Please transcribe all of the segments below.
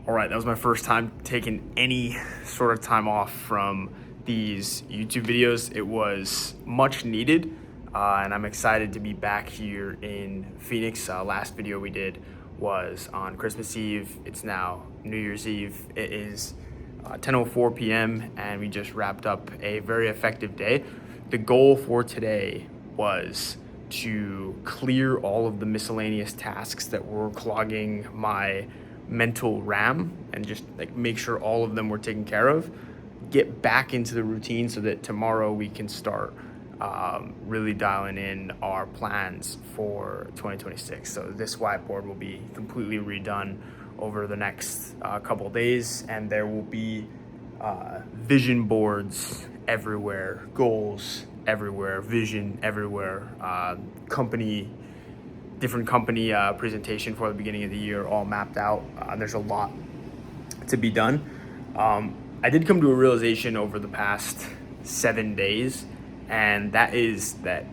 All right, that was my first time taking any sort of time off from these YouTube videos. It was much needed, and I'm excited to be back here in Phoenix. Last video we did was on Christmas Eve. It's now New Year's Eve. It is 10:04 p.m. and we just wrapped up a very effective day. The goal for today was to clear all of the miscellaneous tasks that were clogging my mental RAM and just like make sure all of them were taken care of, get back into the routine so that tomorrow we can start really dialing in our plans for 2026. So this whiteboard will be completely redone over the next couple of days, and there will be vision boards everywhere, goals everywhere, vision everywhere, different company presentation for the beginning of the year all mapped out. There's a lot to be done. I did come to a realization over the past 7 days, and that is that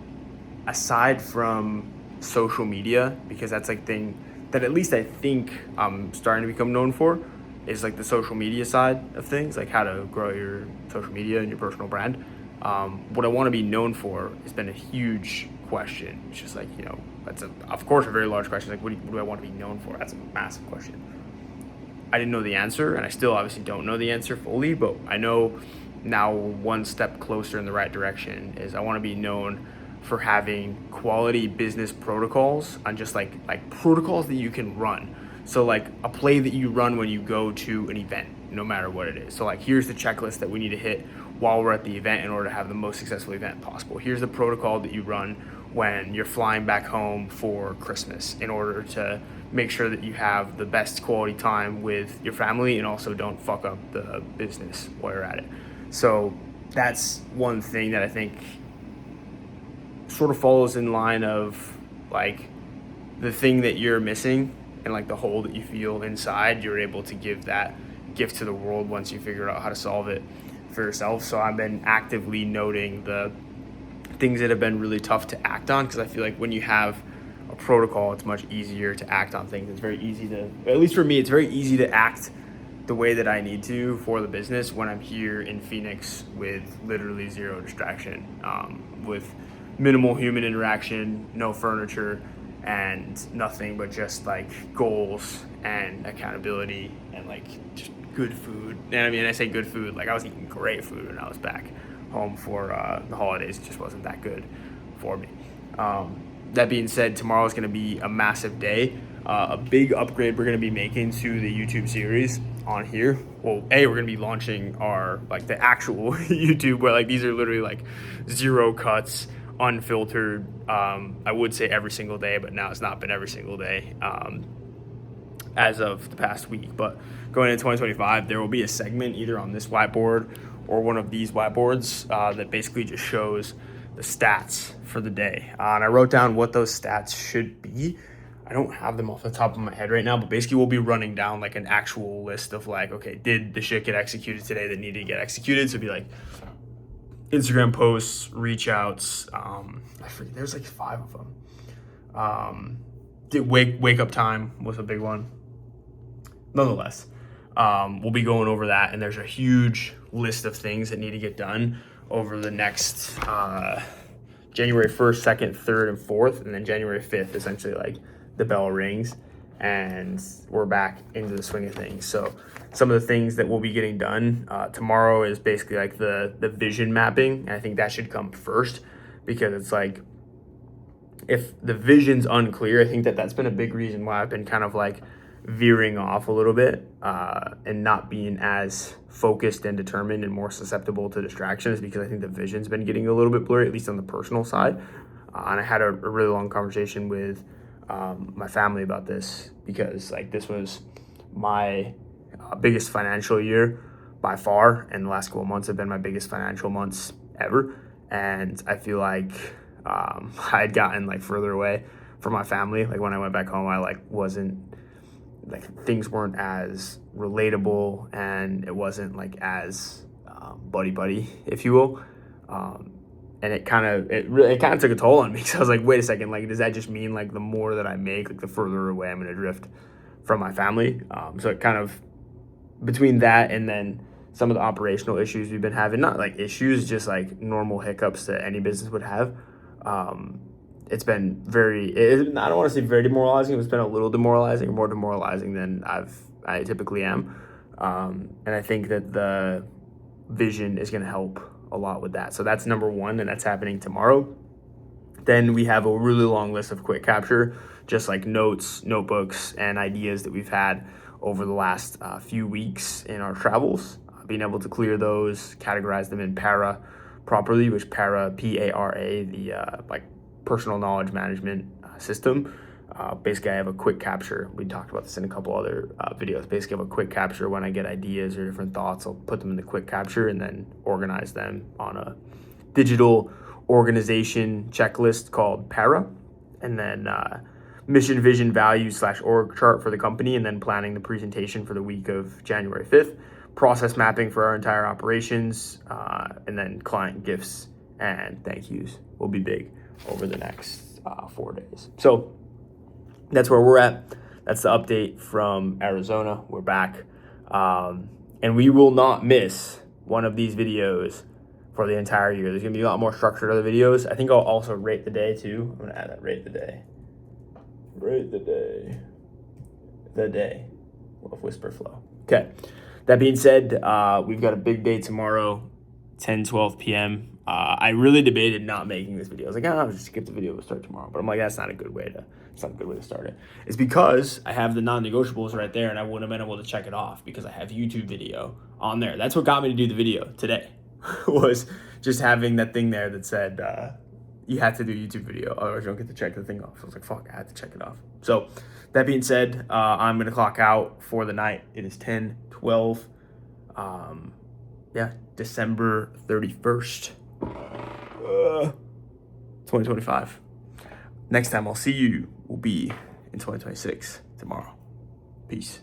aside from social media, because that's like thing that at least I think I'm starting to become known for, is like the social media side of things, like how to grow your social media and your personal brand. What I want to be known for has been a huge question. It's just like, that's of course a very large question. Like, what do I want to be known for? That's a massive question. I didn't know the answer, and I still obviously don't know the answer fully, but I know now one step closer in the right direction is I want to be known for having quality business protocols on just like protocols that you can run. So like a play that you run when you go to an event, no matter what it is. So like, here's the checklist that we need to hit while we're at the event in order to have the most successful event possible. Here's the protocol that you run when you're flying back home for Christmas in order to make sure that you have the best quality time with your family and also don't fuck up the business while you're at it. So that's one thing that I think sort of follows in line of like the thing that you're missing and like the hole that you feel inside, you're able to give that gift to the world once you figure out how to solve it for yourself. So I've been actively noting the things that have been really tough to act on, because I feel like when you have a protocol, it's much easier to act on things. It's very easy to, at least for me, it's very easy to act the way that I need to for the business when I'm here in Phoenix with literally zero distraction, with minimal human interaction, no furniture, and nothing but just like goals and accountability and like just good food. And I mean, I say good food, like I was eating great food when I was back home for the holidays. It just wasn't that good for me. That being said, tomorrow is going to be a massive day. A big upgrade we're going to be making to the YouTube series on here. Well, we're going to be launching our like the actual YouTube, where like these are literally like zero cuts, unfiltered. I would say every single day, but now it's not been every single day as of the past week. But going into 2025, there will be a segment either on this whiteboard or one of these whiteboards that basically just shows the stats for the day. And I wrote down what those stats should be. I don't have them off the top of my head right now, but basically we'll be running down like an actual list of like, okay, did the shit get executed today that needed to get executed? So it'd be like Instagram posts, reach outs. I forget, there's like 5 of them. Did wake up time was a big one. Nonetheless, we'll be going over that, and there's a huge list of things that need to get done over the next January 1st, 2nd, 3rd, and 4th, and then January 5th, essentially like the bell rings and we're back into the swing of things. So some of the things that we'll be getting done tomorrow is basically like the vision mapping. And I think that should come first, because it's like, if the vision's unclear, I think that's been a big reason why I've been kind of like veering off a little bit and not being as focused and determined and more susceptible to distractions, because I think the vision's been getting a little bit blurry, at least on the personal side. And I had a really long conversation with my family about this, because like this was my biggest financial year by far, and the last couple of months have been my biggest financial months ever. And I feel like I had gotten like further away from my family. Like when I went back home, I like wasn't like, things weren't as relatable, and it wasn't like as buddy, if you will. And it kind of took a toll on me, because I was like, wait a second, like, does that just mean like the more that I make, like the further away I'm going to drift from my family? So it kind of between that and then some of the operational issues we've been having, not like issues, just like normal hiccups that any business would have. It's been I don't want to say very demoralizing. It's been a little demoralizing, more demoralizing than I typically am. And I think that the vision is going to help a lot with that. So that's number one, and that's happening tomorrow. Then we have a really long list of quick capture, just like notes, notebooks, and ideas that we've had over the last few weeks in our travels. Being able to clear those, categorize them in para properly, which para, P-A-R-A, the like personal knowledge management system. Basically, I have a quick capture. We talked about this in a couple other videos. Basically, I have a quick capture when I get ideas or different thoughts. I'll put them in the quick capture and then organize them on a digital organization checklist called para. And then mission, vision, values / org chart for the company, and then planning the presentation for the week of January 5th. Process mapping for our entire operations, and then client gifts and thank yous will be big over the next 4 days. So that's where we're at. That's the update from Arizona. We're back. And we will not miss one of these videos for the entire year. There's going to be a lot more structured other videos. I think I'll also rate the day too. I'm going to add that, rate the day. Rate the day. The day of Whisper Flow. Okay. That being said, we've got a big day tomorrow, 10-12 p.m. I really debated not making this video. I was like, I'll just skip the video, we'll start tomorrow. But I'm like, it's not a good way to start it. It's because I have the non-negotiables right there, and I wouldn't have been able to check it off because I have YouTube video on there. That's what got me to do the video today, was just having that thing there that said you had to do YouTube video, otherwise you don't get to check the thing off. So I was like, fuck, I had to check it off. So that being said, I'm going to clock out for the night. It is 10:12. December 31st, 2025. Next time I'll see you will be in 2026 tomorrow. Peace.